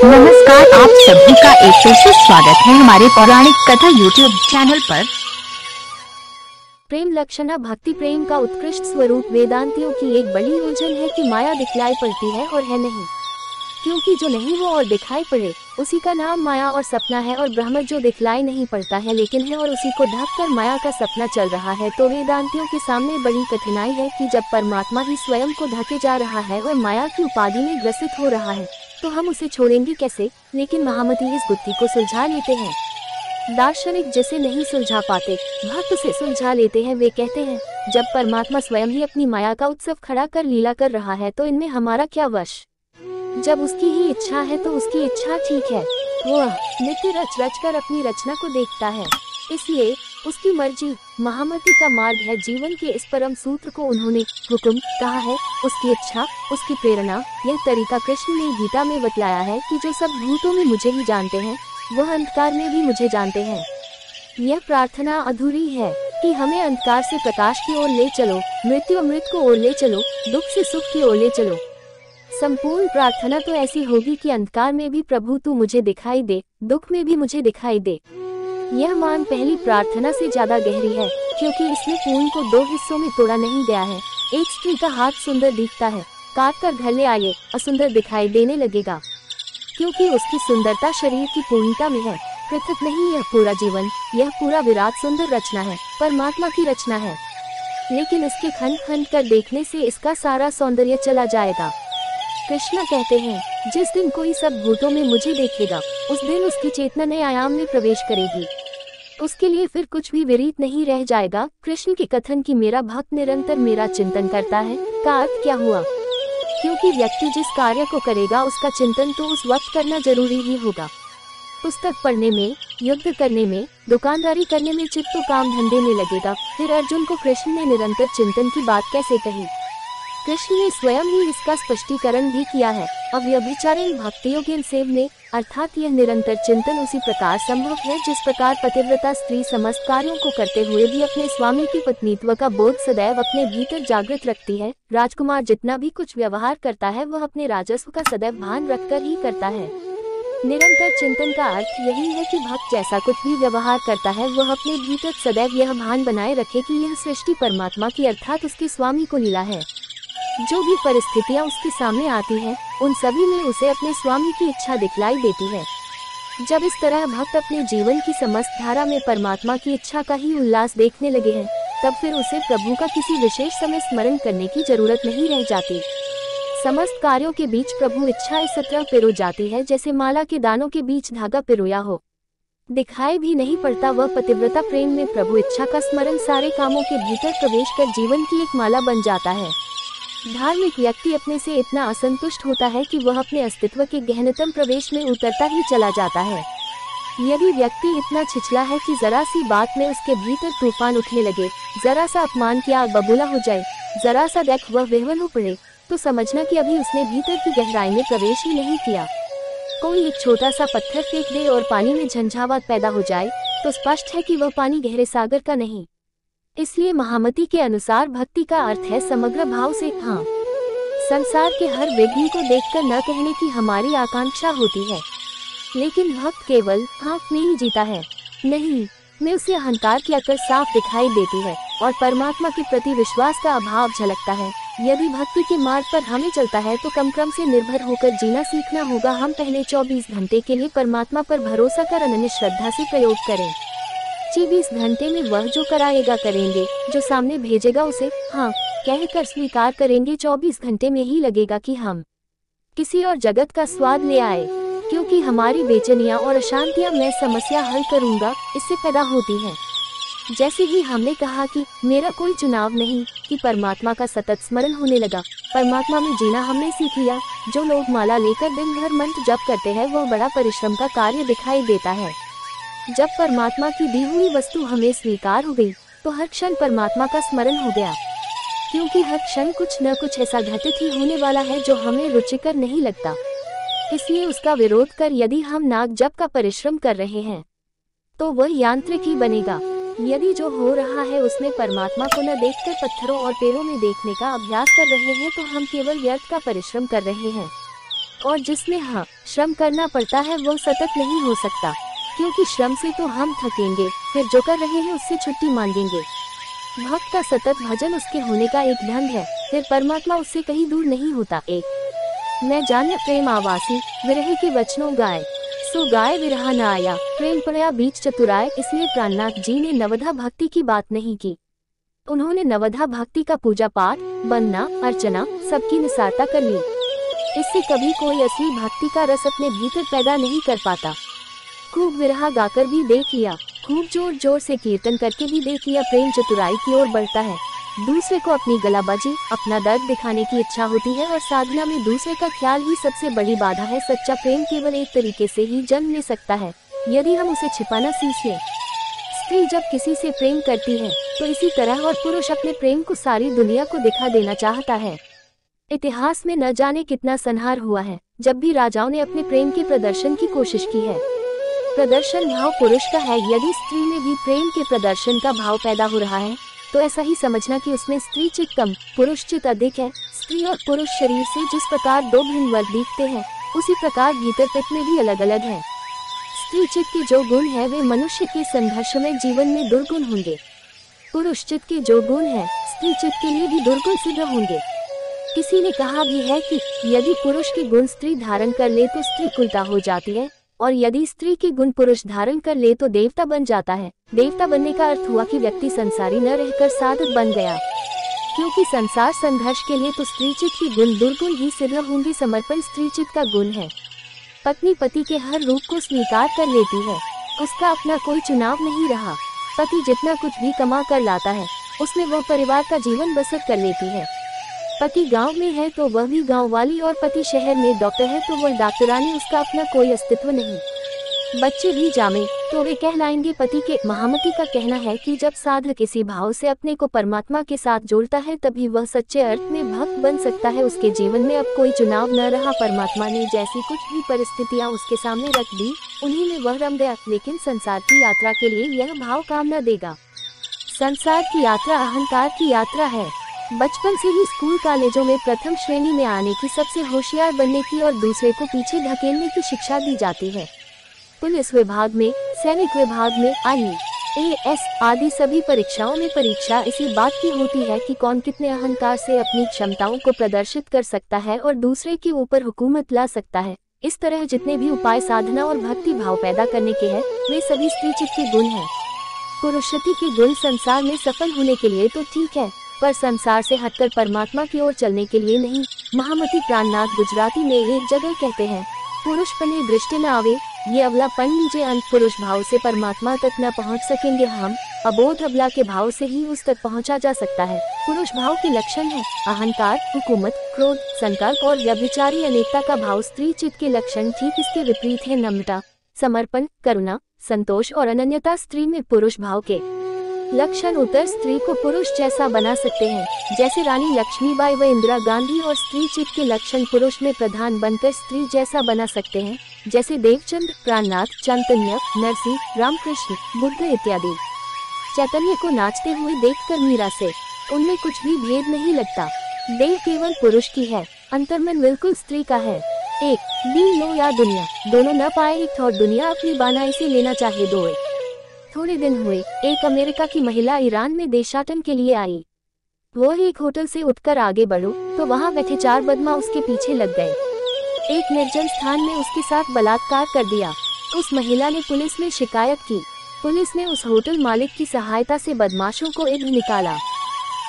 नमस्कार, आप सभी का एक फिर से स्वागत है हमारे पौराणिक कथा यूट्यूब चैनल पर। प्रेम लक्षणा भक्ति प्रेम का उत्कृष्ट स्वरूप वेदांतियों की एक बड़ी उलझन है कि माया दिखलाई पड़ती है और है नहीं, क्योंकि जो नहीं वो और दिखाई पड़े उसी का नाम माया और सपना है, और ब्रह्म जो दिखलाई नहीं पड़ता है लेकिन है और उसी को ढककर माया का सपना चल रहा है। तो वेदांतियों के सामने बड़ी कठिनाई है कि जब परमात्मा ही स्वयं को ढके जा रहा है और माया की उपाधि में ग्रसित हो रहा है तो हम उसे छोड़ेंगे कैसे। लेकिन महामती इस गुत्थी को सुलझा लेते हैं। दार्शनिक जिसे नहीं सुलझा पाते भक्त से सुलझा लेते हैं। वे कहते हैं, जब परमात्मा स्वयं ही अपनी माया का उत्सव खड़ा कर लीला कर रहा है तो इनमें हमारा क्या वश। जब उसकी ही इच्छा है तो उसकी इच्छा ठीक है। वह नित्य रच रच कर अपनी रचना को देखता है, इसलिए उसकी मर्जी महामती का मार्ग है। जीवन के इस परम सूत्र को उन्होंने हुक्म कहा है, उसकी इच्छा उसकी प्रेरणा। यह तरीका कृष्ण ने गीता में बतलाया है कि जो सब भूतों में मुझे ही जानते हैं वह अंधकार में भी मुझे जानते हैं। यह प्रार्थना अधूरी है कि हमें अंधकार से प्रकाश की ओर ले चलो, मृत्यु अमृत को ओर ले चलो, दुख से सुख की ओर ले चलो। संपूर्ण प्रार्थना तो ऐसी होगी कि अंधकार में भी प्रभु तू मुझे दिखाई दे, दुख में भी मुझे दिखाई दे। यह मान पहली प्रार्थना से ज्यादा गहरी है, क्योंकि इसमें पूर्ण को दो हिस्सों में तोड़ा नहीं गया है। एक स्त्री का हाथ सुंदर दिखता है, काट कर घर ले आइए, असुंदर दिखाई देने लगेगा, क्योंकि उसकी सुंदरता शरीर की पूर्णता में है, पृथक नहीं। यह पूरा जीवन, यह पूरा विराट सुंदर रचना है, परमात्मा की रचना है। लेकिन इसके खंड खंड कर देखने से इसका सारा सौंदर्य चला जाएगा। कृष्ण कहते हैं, जिस दिन कोई सब भूतों में मुझे देखेगा उस दिन उसकी चेतना नए आयाम में प्रवेश करेगी, उसके लिए फिर कुछ भी विरीत नहीं रह जाएगा। कृष्ण के कथन की मेरा भक्त निरंतर मेरा चिंतन करता है का अर्थ क्या हुआ, क्योंकि व्यक्ति जिस कार्य को करेगा उसका चिंतन तो उस वक्त करना जरूरी ही होगा। पुस्तक पढ़ने में, युद्ध करने में, दुकानदारी करने में चित्त तो काम धंधे में लगेगा। फिर अर्जुन को कृष्ण ने निरंतर चिंतन की बात कैसे कही। कृष्ण ने स्वयं ही इसका स्पष्टीकरण भी किया है। अव्यभिचारिणी भक्ति योगिन सेव में, अर्थात यह निरंतर चिंतन उसी प्रकार संभव है जिस प्रकार पतिव्रता स्त्री समस्त कार्यों को करते हुए भी अपने स्वामी की पत्नीत्व का बोध सदैव अपने भीतर जागृत रखती है। राजकुमार जितना भी कुछ व्यवहार करता है वह अपने राजस्व का सदैव भान रखकर ही करता है। निरंतर चिंतन का अर्थ यही है कि भक्त जैसा कुछ भी व्यवहार करता है वह अपने भीतर सदैव यह भान बनाए रखे कि यह सृष्टि परमात्मा की अर्थात उसके स्वामी को लीला है। जो भी परिस्थितियां उसके सामने आती हैं, उन सभी में उसे अपने स्वामी की इच्छा दिखलाई देती है। जब इस तरह भक्त अपने जीवन की समस्त धारा में परमात्मा की इच्छा का ही उल्लास देखने लगे हैं, तब फिर उसे प्रभु का किसी विशेष समय स्मरण करने की जरूरत नहीं रह जाती। समस्त कार्यों के बीच प्रभु इच्छा इस तरह पिरो जाती है जैसे माला के दानों के बीच धागा पिरोया हो। दिखाई भी नहीं पड़ता। वह पतिव्रता प्रेम में प्रभु इच्छा का स्मरण सारे कामों के भीतर प्रवेश कर जीवन की एक माला बन जाता है। धार्मिक व्यक्ति अपने से इतना असंतुष्ट होता है कि वह अपने अस्तित्व के गहनतम प्रवेश में उतरता ही चला जाता है। यदि व्यक्ति इतना छिछला है कि जरा सी बात में उसके भीतर तूफान उठने लगे, जरा सा अपमान की आग बबूला हो जाए, जरा सा देख वह विह्वल हो पड़े, तो समझना कि अभी उसने भीतर की गहराई में प्रवेश ही नहीं किया। कोई एक छोटा सा पत्थर फेंक दे और पानी में झंझावात पैदा हो जाए तो स्पष्ट है कि वह पानी गहरे सागर का नहीं। इसलिए महामती के अनुसार भक्ति का अर्थ है समग्र भाव से हाँ। संसार के हर विघ्न को देखकर न कहने की हमारी आकांक्षा होती है, लेकिन भक्त केवल हाँ में ही जीता है, नहीं में उसे अहंकार की अकड़ साफ दिखाई देती है और परमात्मा के प्रति विश्वास का अभाव झलकता है। यदि भक्ति के मार्ग पर हमें चलता है तो क्रम से निर्भर होकर जीना सीखना होगा। हम पहले 24 घंटे के लिए परमात्मा पर भरोसा कर अनन्य श्रद्धा से प्रयोग करें। 24 घंटे में वह जो कराएगा करेंगे, जो सामने भेजेगा उसे हाँ कहकर स्वीकार करेंगे। 24 घंटे में ही लगेगा कि हम किसी और जगत का स्वाद ले आए, क्योंकि हमारी बेचैनियां और अशांतियां मैं समस्या हल करूंगा इससे पैदा होती हैं। जैसे ही हमने कहा कि मेरा कोई चुनाव नहीं, कि परमात्मा का सतत स्मरण होने लगा, परमात्मा में जीना हमने सीख लिया। जो लोग माला लेकर दिन भर मंत्र जप करते हैं वह बड़ा परिश्रम का कार्य दिखाई देता है। जब परमात्मा की दी हुई वस्तु हमें स्वीकार हो गई तो हर क्षण परमात्मा का स्मरण हो गया, क्योंकि हर क्षण कुछ न कुछ ऐसा घटित ही होने वाला है जो हमें रुचिकर नहीं लगता। इसलिए उसका विरोध कर यदि हम नाग जप का परिश्रम कर रहे हैं तो वह यांत्रिक ही बनेगा। यदि जो हो रहा है उसमें परमात्मा को न देखकर पत्थरों और पेड़ों में देखने का अभ्यास कर रहे हैं तो हम केवल व्यर्थ का परिश्रम कर रहे हैं। और जिसमें श्रम करना पड़ता है वो सतत नहीं हो सकता, क्योंकि श्रम से तो हम थकेंगे, फिर जो कर रहे हैं उससे छुट्टी मांगेंगे। भक्त का सतत भजन उसके होने का एक ढंग है, फिर परमात्मा उससे कहीं दूर नहीं होता। एक मैं जाने प्रेम आवासी, विरह के वचनों गाय, सो गाय विरहा न आया, प्रेम पड़या बीच चतुराय। इसलिए प्राणनाथ जी ने नवधा भक्ति की बात नहीं की। उन्होंने नवधा भक्ति का पूजा पाठ, वंदना, अर्चना सबकी निसारता कर ली। इससे कभी कोई असली भक्ति का रस अपने भीतर पैदा नहीं कर पाता। खूब विरहा गाकर भी देख लिया, खूब जोर जोर से कीर्तन करके भी देख लिया, प्रेम चतुराई की ओर बढ़ता है। दूसरे को अपनी गलाबाजी, अपना दर्द दिखाने की इच्छा होती है और साधना में दूसरे का ख्याल ही सबसे बड़ी बाधा है। सच्चा प्रेम केवल एक तरीके से ही जन्म ले सकता है, यदि हम उसे छिपाना सीख लें। स्त्री जब किसी से प्रेम करती है तो इसी तरह और पुरुष अपने प्रेम को सारी दुनिया को दिखा देना चाहता है। इतिहास में न जाने कितना संहार हुआ है जब भी राजाओं ने अपने प्रेम के प्रदर्शन की कोशिश की है। प्रदर्शन भाव पुरुष का है। यदि स्त्री में भी प्रेम के प्रदर्शन का भाव पैदा हो रहा है तो ऐसा ही समझना कि उसमें स्त्री चित कम, पुरुष चित अधिक है। स्त्री और पुरुष शरीर से जिस प्रकार दो भिन्न वर्ग दिखते हैं, उसी प्रकार भीतर पित में भी अलग अलग है। स्त्री चित्त के जो गुण है वे मनुष्य के संघर्षमय जीवन में दुर्गुण होंगे। पुरुष चित्त के जो गुण है स्त्री चित्त के लिए भी दुर्गुण सिद्ध होंगे। किसी ने कहा भी है कि यदि पुरुष के गुण स्त्री धारण कर ले तो स्त्री कुलता हो जाती है, और यदि स्त्री के गुण पुरुष धारण कर ले तो देवता बन जाता है। देवता बनने का अर्थ हुआ कि व्यक्ति संसारी न रहकर साधक बन गया, क्योंकि संसार संघर्ष के लिए तो स्त्री चित्त के गुण दुर्गुण ही सिद्ध होंगे। समर्पण स्त्री चित्त का गुण है। पत्नी पति के हर रूप को स्वीकार कर लेती है, उसका अपना कोई चुनाव नहीं रहा। पति जितना कुछ भी कमा कर लाता है उसमें वह परिवार का जीवन बसर कर लेती है। पति गांव में है तो वह भी गांव वाली, और पति शहर में डॉक्टर है तो वह डॉक्टरानी, उसका अपना कोई अस्तित्व नहीं। बच्चे भी जामे तो वे कहलाएंगे पति के। महामती का कहना है कि जब साधक किसी भाव से अपने को परमात्मा के साथ जोड़ता है तभी वह सच्चे अर्थ में भक्त बन सकता है। उसके जीवन में अब कोई चुनाव न रहा। परमात्मा ने जैसी कुछ भी परिस्थितियां उसके सामने रख दी उन्हीं में वह रम गया। लेकिन संसार की यात्रा के लिए यह भाव काम न देगा। संसार की यात्रा अहंकार की यात्रा है। बचपन से ही स्कूल कॉलेजों में प्रथम श्रेणी में आने की, सबसे होशियार बनने की और दूसरे को पीछे धकेलने की शिक्षा दी जाती है। पुलिस विभाग में, सैनिक विभाग में, IAS आदि सभी परीक्षाओं में परीक्षा इसी बात की होती है कि कौन कितने अहंकार से अपनी क्षमताओं को प्रदर्शित कर सकता है और दूसरे के ऊपर हुकूमत ला सकता है। इस तरह जितने भी उपाय साधना और भक्ति भाव पैदा करने के हैं वे सभी स्त्री चित्त के गुण हैं। पुरुषति के गुण संसार में सफल होने के लिए तो ठीक है, पर संसार से हटकर परमात्मा की ओर चलने के लिए नहीं। महामती प्राणनाथ गुजराती में एक जगह कहते हैं, पुरुष पने दृष्टि न आवे, ये अबला पन लीजिए। अंत पुरुष भाव से परमात्मा तक न पहुंच सकेंगे हम, अबोध अबला के भाव से ही उस तक पहुंचा जा सकता है। पुरुष भाव के लक्षण है अहंकार, हुकूमत, क्रोध, संकल्प और व्यभिचारी अनेकता का भाव। स्त्री चित्त के लक्षण ठीक इसके विपरीत है नम्रता, समर्पण, करुणा, संतोष और अनन्यता। स्त्री में पुरुष भाव के लक्षण उत्तर स्त्री को पुरुष जैसा बना सकते हैं, जैसे रानी लक्ष्मीबाई व इंदिरा गांधी, और स्त्री चित्त के लक्षण पुरुष में प्रधान बनकर स्त्री जैसा बना सकते हैं, जैसे देवचंद, प्राणनाथ, चैतन्य, नरसिंह, रामकृष्ण, बुद्ध इत्यादि। चैतन्य को नाचते हुए देखकर मीरा से उनमें कुछ भी भेद नहीं लगता। देह केवल पुरुष की है, अंतर्मन बिल्कुल स्त्री का है। एक दीन लो या दुनिया, दोनों न पाए एक, और दुनिया अपनी बानाई से लेना चाहे दो। थोड़े दिन हुए, एक अमेरिका की महिला ईरान में देशाटन के लिए आई। वो एक होटल से उठकर आगे बढ़ो तो वहाँ बैठे 4 बदमाश उसके पीछे लग गए। एक निर्जन स्थान में उसके साथ बलात्कार कर दिया। उस महिला ने पुलिस में शिकायत की। पुलिस ने उस होटल मालिक की सहायता से बदमाशों को इधर निकाला।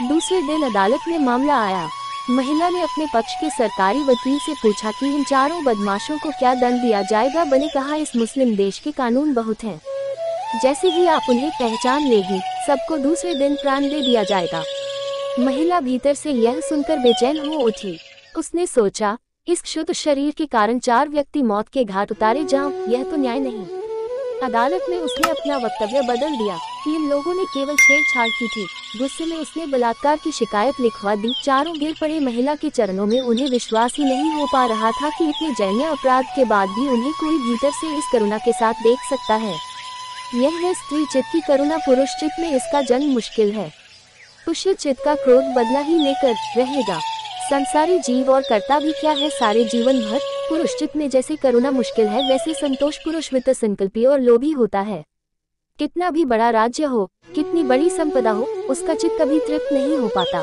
दूसरे दिन अदालत में मामला आया। महिला ने अपने पक्ष के सरकारी वकील से पूछा कि इन 4 बदमाशों को क्या दंड दिया जाएगा। बने कहा, इस मुस्लिम देश के कानून बहुत हैं, जैसे ही आप उन्हें पहचान लेगी सबको दूसरे दिन प्राण दे दिया जाएगा। महिला भीतर से यह सुनकर बेचैन हो उठी। उसने सोचा, इस क्षुद्र शरीर के कारण 4 व्यक्ति मौत के घाट उतारे जाऊं, यह तो न्याय नहीं। अदालत में उसने अपना वक्तव्य बदल दिया कि इन लोगों ने केवल छेड़छाड़ की थी। गुस्से में उसने बलात्कार की शिकायत लिखवा दी। 4 गिर पड़े महिला के चरणों में। उन्हें विश्वास ही नहीं हो पा रहा था कि इतने जघन्य अपराध के बाद भी उन्हें कोई भीतर से इस करुणा के साथ देख सकता है। यह है स्त्री चित्त की करुणा। पुरुष चित्त में इसका जन्म मुश्किल है। पुरुष चित्त का क्रोध बदला ही लेकर रहेगा। संसारी जीव और कर्ता भी क्या है सारे जीवन भर। पुरुष चित्त में जैसे करुणा मुश्किल है, वैसे संतोष पुरुष वित्त संकल्पी और लोभी होता है। कितना भी बड़ा राज्य हो, कितनी बड़ी संपदा हो, उसका चित्त कभी तृप्त नहीं हो पाता।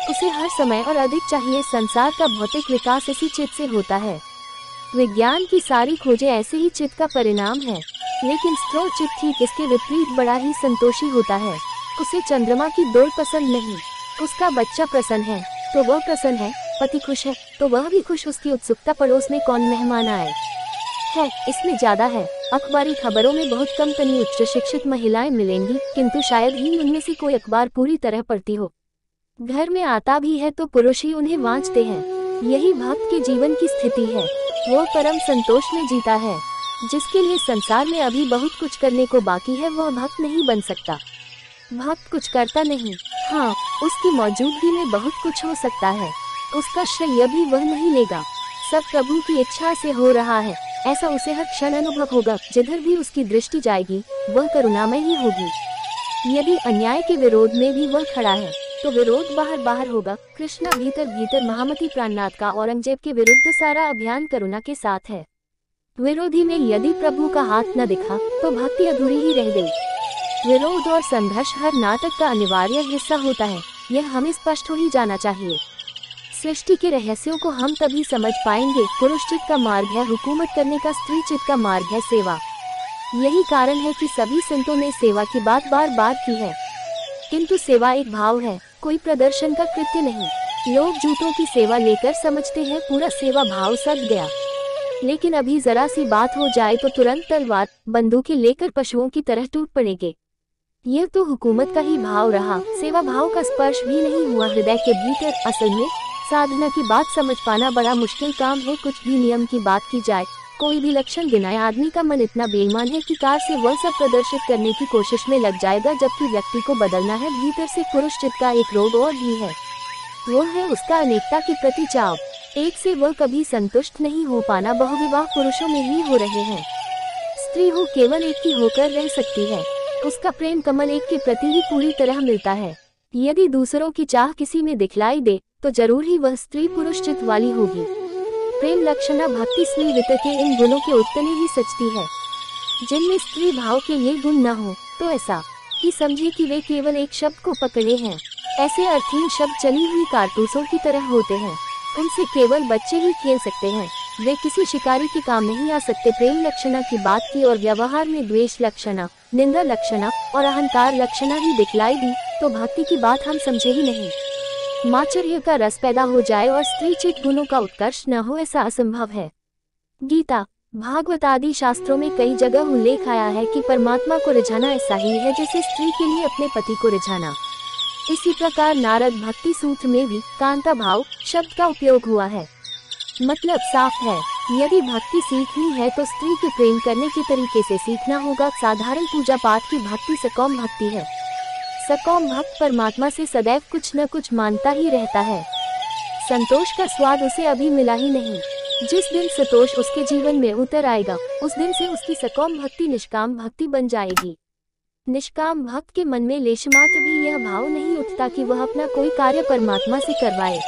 उसे हर समय और अधिक चाहिए। संसार का भौतिक विकास इसी चित्त से होता है। विज्ञान की सारी खोजें ऐसे ही चित्त का परिणाम है। लेकिन स्थूल चित्त ठीक इसके विपरीत बड़ा ही संतोषी होता है। उसे चंद्रमा की दौड़ पसंद नहीं। उसका बच्चा प्रसन्न है तो वह प्रसन्न है, पति खुश है तो वह भी खुश। उसकी उत्सुकता पड़ोस में कौन मेहमान आए है, इसमें ज्यादा है। अखबारी खबरों में बहुत कम तनी उच्च शिक्षित महिलाएं मिलेंगी, किंतु शायद ही उनमें से कोई अखबार पूरी तरह पढ़ती हो। घर में आता भी है तो पुरुष ही उन्हें वांचते हैं। यही भक्त के जीवन की स्थिति है। वो परम संतोष में जीता है। जिसके लिए संसार में अभी बहुत कुछ करने को बाकी है, वह भक्त नहीं बन सकता। भक्त कुछ करता नहीं, हाँ, उसकी मौजूदगी में बहुत कुछ हो सकता है। उसका श्रेय भी वह नहीं लेगा। सब प्रभु की इच्छा से हो रहा है, ऐसा उसे हर क्षण अनुभव होगा। जिधर भी उसकी दृष्टि जाएगी वह करुणामय ही होगी। यदि अन्याय के विरोध में भी वह खड़ा है तो विरोध बाहर बाहर होगा। कृष्णा भीतर भीतर महामती प्राणनाथ का औरंगजेब के विरुद्ध सारा अभियान करुणा के साथ है। विरोधी में यदि प्रभु का हाथ न दिखा तो भक्ति अधूरी ही रह गई। विरोध और संघर्ष हर नाटक का अनिवार्य हिस्सा होता है, यह हमें स्पष्ट हो ही जाना चाहिए। सृष्टि के रहस्यों को हम तभी समझ पाएंगे। पुरुष चित्त का मार्ग है हुकूमत करने का, स्त्री चित्त का मार्ग है सेवा। यही कारण है कि सभी संतों ने सेवा की बात बार बार की है। किंतु सेवा एक भाव है, कोई प्रदर्शन का कृत्य नहीं। लोग जूतों की सेवा लेकर समझते हैं पूरा सेवा भाव सद गया। लेकिन अभी जरा सी बात हो जाए तो तुरंत तलवार बंदूकें लेकर पशुओं की तरह टूट पड़ेंगे। यह तो हुकूमत का ही भाव रहा, सेवा भाव का स्पर्श भी नहीं हुआ हृदय के भीतर। असल में साधना की बात समझ पाना बड़ा मुश्किल काम है। कुछ भी नियम की बात की जाए, कोई भी लक्षण गिनाए, आदमी का मन इतना बेईमान है कि कार से वह सब प्रदर्शित करने की कोशिश में लग जाएगा। जबकि व्यक्ति को बदलना है भीतर से। पुरुष चित्त का एक रोग और भी है, वो है उसका अनेकता के प्रति चाव। एक से वह कभी संतुष्ट नहीं हो पाना। बहुविवाह पुरुषों में ही हो रहे हैं। स्त्री हो केवल एक की होकर रह सकती है। उसका प्रेम कमल एक के प्रति ही पूरी तरह मिलता है। यदि दूसरों की चाह किसी में दिखलाई दे तो जरूर ही वह स्त्री पुरुष चित्त वाली होगी। प्रेम लक्षणा भक्ति स्त्री वित्त के इन गुणों के उत्तने ही सचती है। जिनमें स्त्री भाव के ये गुण न हो तो ऐसा ही समझे कि वे केवल एक शब्द को पकड़े हैं। ऐसे अर्थहीन शब्द चली हुई कारतूसों की तरह होते हैं। उनसे केवल बच्चे ही खेल सकते हैं, वे किसी शिकारी के काम नहीं आ सकते। प्रेम लक्षणा की बात की और व्यवहार में द्वेष लक्षणा, निंदा लक्षणा और अहंकार लक्षणा ही दिखलाई दी तो भक्ति की बात हम समझे ही नहीं। माचर्य का रस पैदा हो जाए और स्त्री चित्त गुणों का उत्कर्ष न हो, ऐसा असंभव है। गीता, भागवत आदि शास्त्रों में कई जगह उल्लेख आया है कि परमात्मा को रिझाना ऐसा ही है जैसे स्त्री के लिए अपने पति को रिझाना। इसी प्रकार नारद भक्ति सूत्र में भी कांता भाव शब्द का उपयोग हुआ है। मतलब साफ है, यदि भक्ति सीखनी है तो स्त्री के प्रेम करने के तरीके से सीखना होगा। साधारण पूजा पाठ की भक्ति सकौम भक्ति है। सकौम भक्त परमात्मा से सदैव कुछ न कुछ मांगता ही रहता है। संतोष का स्वाद उसे अभी मिला ही नहीं। जिस दिन संतोष उसके जीवन में उतर आएगा, उस दिन से उसकी सकौम भक्ति निष्काम भक्ति बन जाएगी। निष्काम भक्त के मन में लेशमात्र भी यह भाव नहीं उठता कि वह अपना कोई कार्य परमात्मा से करवाए।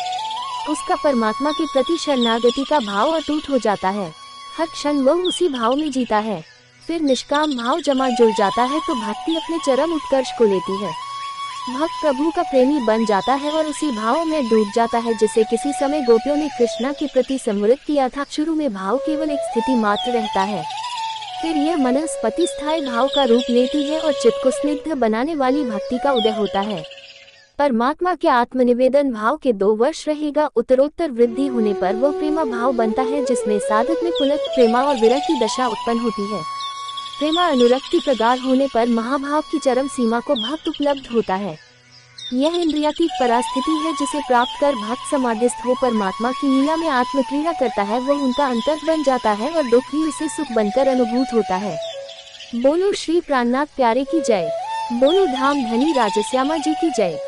उसका परमात्मा के प्रति शरणागति का भाव अटूट हो जाता है। हर क्षण वह उसी भाव में जीता है। फिर निष्काम भाव जमा जुड़ जाता है तो भक्ति अपने चरम उत्कर्ष को लेती है। भक्त प्रभु का प्रेमी बन जाता है और उसी भाव में डूब जाता है जिसे किसी समय गोपियों ने कृष्णा के प्रति समृद्ध किया था। शुरू में भाव केवल एक स्थिति मात्र रहता है, फिर यह मनस्पति स्थायी भाव का रूप लेती है और चित्त को स्निग्ध बनाने वाली भक्ति का उदय होता है। परमात्मा के आत्मनिवेदन भाव के 2 वर्ष रहेगा। उत्तरोत्तर वृद्धि होने पर वह प्रेमा भाव बनता है जिसमें साधक में पुलक प्रेमा और विरह की दशा उत्पन्न होती है। प्रेमा अनुरक्ति प्रगाढ़ होने पर महाभाव की चरम सीमा को भक्त उपलब्ध होता है। यह इंद्रियातीत परास्थिति है जिसे प्राप्त कर भक्त समाधिस्थ हो परमात्मा की लीला में आत्मक्रीड़ा करता है। वह उनका अंतर बन जाता है और दुख भी उसे सुख बनकर अनुभूत होता है। बोलो श्री प्राणनाथ प्यारे की जय। बोलो धाम धनी राजश्यामा जी की जय।